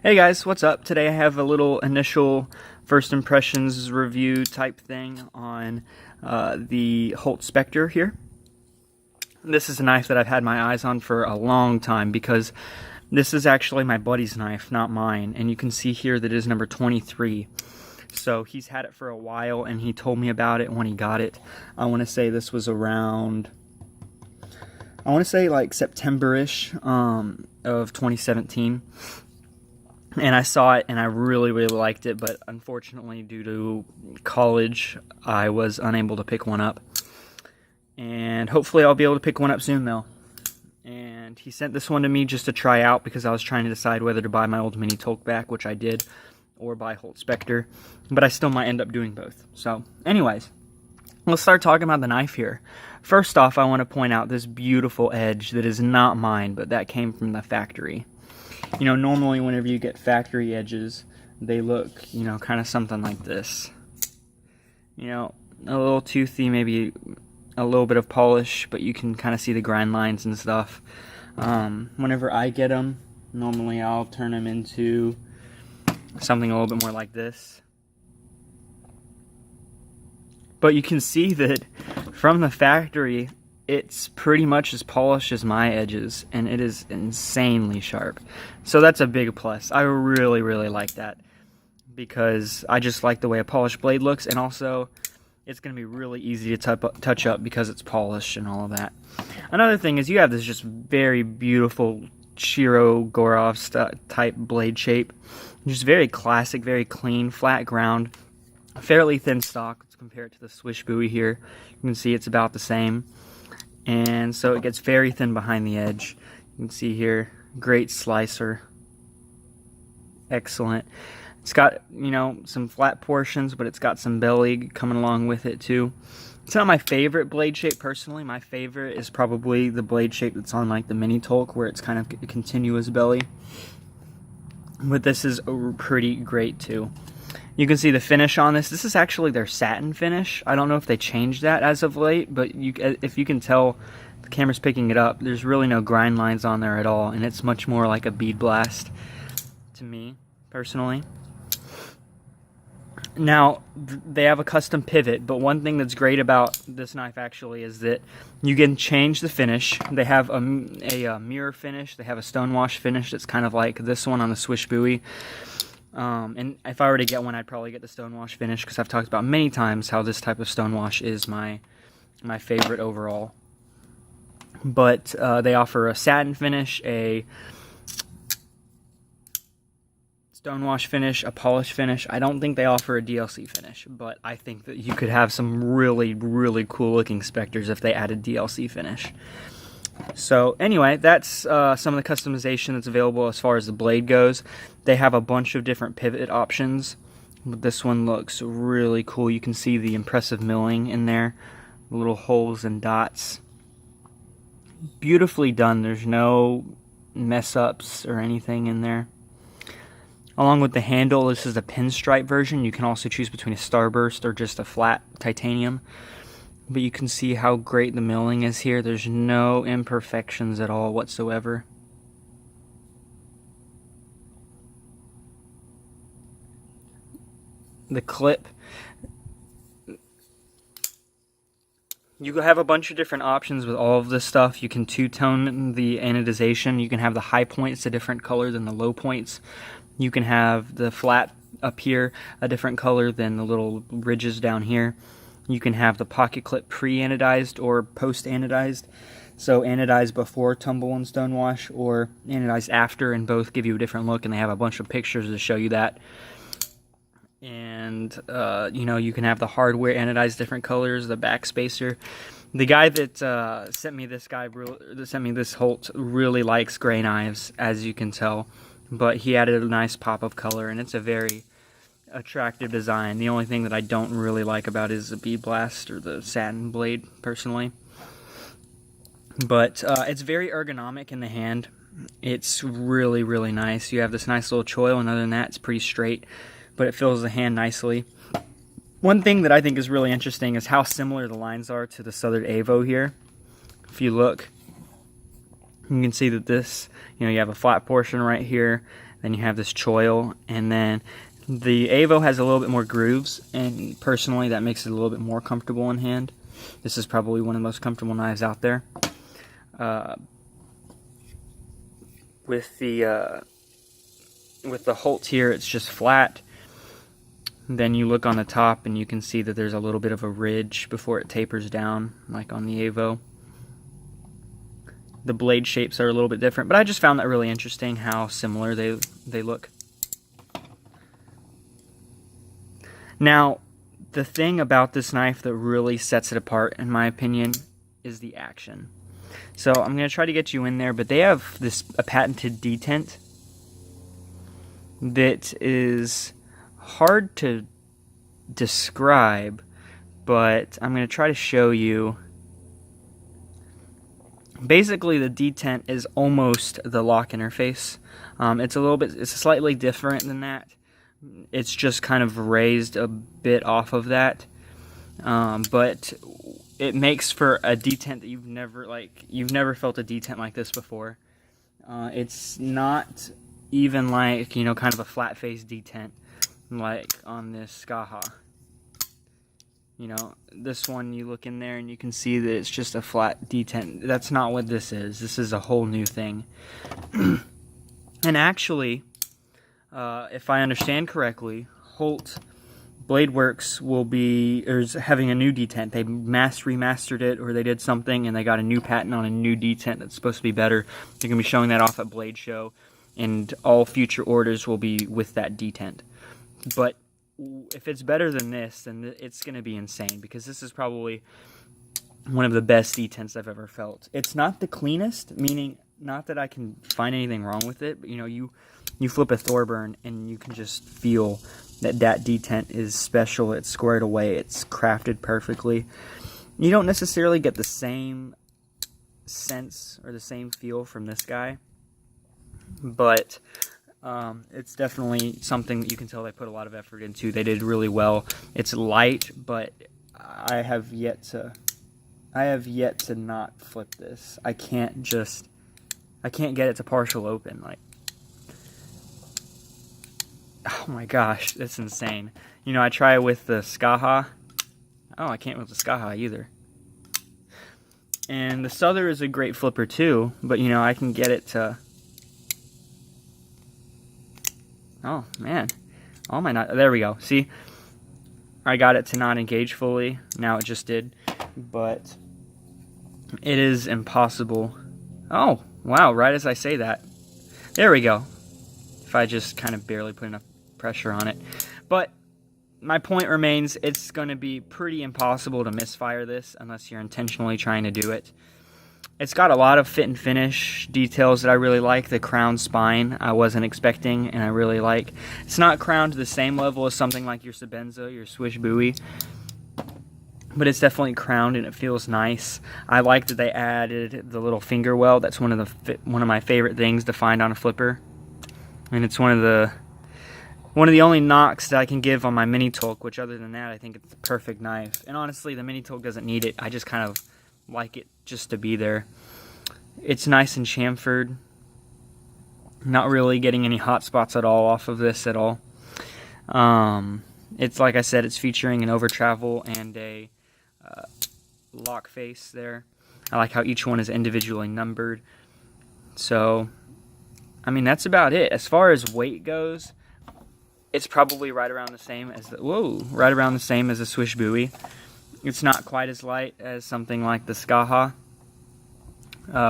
Hey guys, what's up? Today I have a little initial first impressions review type thing on the Holt Specter here. This is a knife that I've had my eyes on for a long time because this is actually my buddy's knife, not mine. And you can see here that it is number 23. So he's had it for a while and he told me about it when he got it. I want to say this was around, like September-ish of 2017. And I saw it and I really liked it, but unfortunately due to college I was unable to pick one up. And hopefully I'll be able to pick one up soon though. And he sent this one to me just to try out because I was trying to decide whether to buy my old Mini Tolk back, which I did, or buy Holt Specter, but I still might end up doing both. So anyways, let's start talking about the knife here. First off, I want to point out this beautiful edge that is not mine, but that came from the factory. You know, normally whenever you get factory edges, they look, you know, kind of something like this. You know, a little toothy, maybe a little bit of polish, but you can kind of see the grind lines and stuff. Whenever I get them, normally I'll turn them into something a little bit more like this. But you can see that from the factory, it's pretty much as polished as my edges, and it is insanely sharp. So that's a big plus. I really like that because I just like the way a polished blade looks, and also it's going to be really easy to touch up because it's polished and all of that. Another thing is you have this just very beautiful Shiro Gorov type blade shape. Just very classic, very clean, flat ground, fairly thin stock. Let's compare it to the Swish buoy here. You can see it's about the same. And so it gets very thin behind the edge. You can see here, great slicer. Excellent. It's got, you know, some flat portions, but it's got some belly coming along with it too. It's not my favorite blade shape personally. My favorite is probably the blade shape that's on like the Mini Tolk, where it's kind of a continuous belly. But this is pretty great too. You can see the finish on this. This is actually their satin finish. I don't know if they changed that as of late, but if you can tell, the camera's picking it up. There's really no grind lines on there at all, and it's much more like a bead blast to me, personally. Now, they have a custom pivot, but one thing that's great about this knife actually is that you can change the finish. They have a mirror finish. They have a stonewash finish that's kind of like this one on the Swish buoy. And if I were to get one, I'd probably get the stonewash finish because I've talked about many times how this type of stonewash is my favorite overall. But they offer a satin finish, a stonewash finish, a polish finish. I don't think they offer a DLC finish, but I think that you could have some really cool looking Specters if they added DLC finish. So anyway, that's some of the customization that's available as far as the blade goes. They have a bunch of different pivot options, but this one looks really cool. You can see the impressive milling in there, little holes and dots. Beautifully done. There's no mess ups or anything in there. Along with the handle, this is a pinstripe version. You can also choose between a starburst or just a flat titanium. But you can see how great the milling is here. There's no imperfections at all whatsoever. The clip. You have a bunch of different options with all of this stuff. You can two-tone the anodization. You can have the high points a different color than the low points. You can have the flat up here a different color than the little ridges down here. You can have the pocket clip pre-anodized or post-anodized. So anodized before tumble and stonewash or anodized after, and both give you a different look, and they have a bunch of pictures to show you that. And you know, you can have the hardware anodized different colors, the back spacer. The guy that sent me this Holt really likes gray knives, as you can tell, but he added a nice pop of color, and it's a very attractive design. The only thing that I don't really like about it is the bead blast or the satin blade, personally. But it's very ergonomic in the hand. It's really nice. You have this nice little choil, and other than that, it's pretty straight, but it fills the hand nicely. One thing that I think is really interesting is how similar the lines are to the Southern Avo here. If you look, You can see that this, you have a flat portion right here, then you have this choil, and then the Avo has a little bit more grooves, and personally that makes it a little bit more comfortable in hand. This is probably one of the most comfortable knives out there. With the Holt here, it's just flat. Then you look on the top and you can see that there's a little bit of a ridge before it tapers down, like on the Avo. The blade shapes are a little bit different, but I just found that really interesting how similar they look. Now, the thing about this knife that really sets it apart, in my opinion, is the action. So I'm going to try to get you in there, but they have a patented detent that is hard to describe, but I'm going to try to show you. Basically, the detent is almost the lock interface. It's slightly different than that. It's just kind of raised a bit off of that, but it makes for a detent that you've never felt a detent like this before. It's not even like, kind of a flat face detent like on this Skaha. This one, you look in there and you can see that it's just a flat detent. That's not what this is. This is a whole new thing. And actually, if I understand correctly, Holt Blade Works is having a new detent. They remastered it, or they did something, and they got a new patent on a new detent that's supposed to be better. They're going to be showing that off at Blade Show, and all future orders will be with that detent. But if it's better than this, then it's going to be insane, because this is probably one of the best detents I've ever felt. It's not the cleanest, meaning not that I can find anything wrong with it, but you flip a Thorburn and you can just feel that detent is special. It's squared away. It's crafted perfectly. You don't necessarily get the same sense or the same feel from this guy, but it's definitely something that you can tell they put a lot of effort into. They did really well. It's light, but I have yet to not flip this. I can't get it to partial open. Oh my gosh, that's insane. I try with the Skaha. Oh, I can't with the Skaha either. And the Souther is a great flipper too, but I can get it to... Oh, man. Oh my, there we go. See? I got it to not engage fully. Now it just did. But it is impossible. Oh, wow, right as I say that. There we go. If I just kind of barely put enough pressure on it. But my point remains, it's going to be pretty impossible to misfire this unless you're intentionally trying to do it. It's got a lot of fit and finish details that I really like. The crown spine I wasn't expecting, and I really like. It's not crowned to the same level as something like your Sebenza, your Swish Buoy, but it's definitely crowned and it feels nice. I like that they added the little finger well. That's one of my favorite things to find on a flipper, and it's one of the only knocks that I can give on my Mini Tolk, which other than that, I think it's the perfect knife. And honestly, the Mini Tolk doesn't need it. I just kind of like it just to be there. It's nice and chamfered. Not really getting any hot spots at all off of this at all. It's like I said, it's featuring an over travel and a lock face there. I like how each one is individually numbered. So, I mean, that's about it. As far as weight goes, it's probably right around the same as the Swish Buoy. It's not quite as light as something like the Skaha,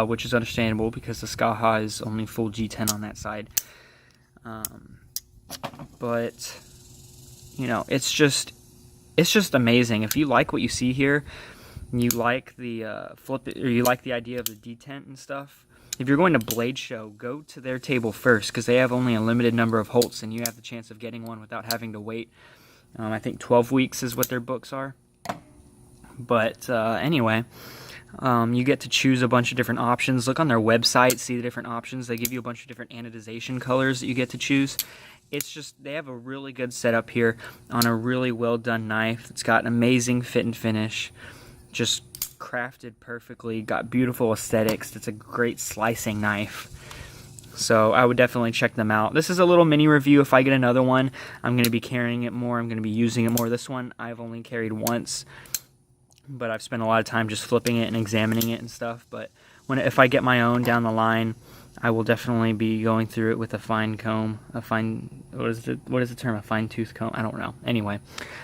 which is understandable because the Skaha is only full G10 on that side. But it's just amazing. If you like what you see here, you like the you like the idea of the detent and stuff. If you're going to Blade Show, go to their table first, because they have only a limited number of Holts, and you have the chance of getting one without having to wait. I think 12 weeks is what their books are. But anyway, you get to choose a bunch of different options. Look on their website, see the different options. They give you a bunch of different anodization colors that you get to choose. It's just, they have a really good setup here on a really well done knife. It's got an amazing fit and finish. Just crafted perfectly, got beautiful aesthetics. It's a great slicing knife. So I would definitely check them out. This is a little mini review. If I get another one, I'm going to be carrying it more. I'm going to be using it more. This one I've only carried once, but I've spent a lot of time just flipping it and examining it and stuff. But if I get my own down the line, I will definitely be going through it with a fine comb, what is the term, a fine tooth comb? I don't know. Anyway,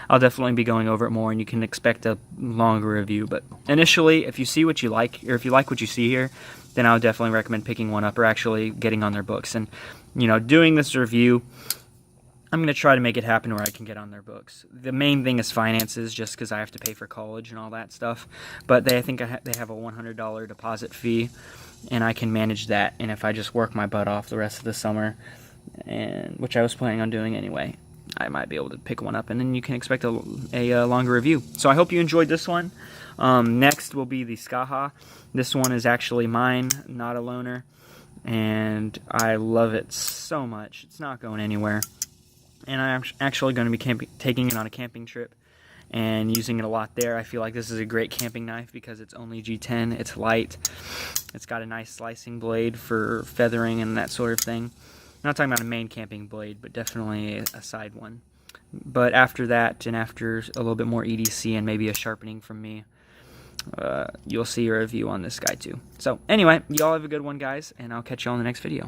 I'll definitely be going over it more, and you can expect a longer review. But initially, if you see what you like, or if you like what you see here, then I would definitely recommend picking one up or actually getting on their books. And, you know, doing this review, I'm going to try to make it happen where I can get on their books. The main thing is finances, just because I have to pay for college and all that stuff. But I think they have a $100 deposit fee, and I can manage that. And if I just work my butt off the rest of the summer, and which I was planning on doing anyway, I might be able to pick one up, and then you can expect a longer review. So I hope you enjoyed this one. Next will be the Skaha. This one is actually mine, not a loaner, and I love it so much. It's not going anywhere. And I'm actually going to be taking it on a camping trip and using it a lot there. I feel like this is a great camping knife because it's only G10, it's light, it's got a nice slicing blade for feathering and that sort of thing. I'm not talking about a main camping blade, but definitely a side one. But after that, and after a little bit more EDC and maybe a sharpening from me, you'll see a review on this guy too. So anyway, y'all have a good one, guys, and I'll catch you all in the next video.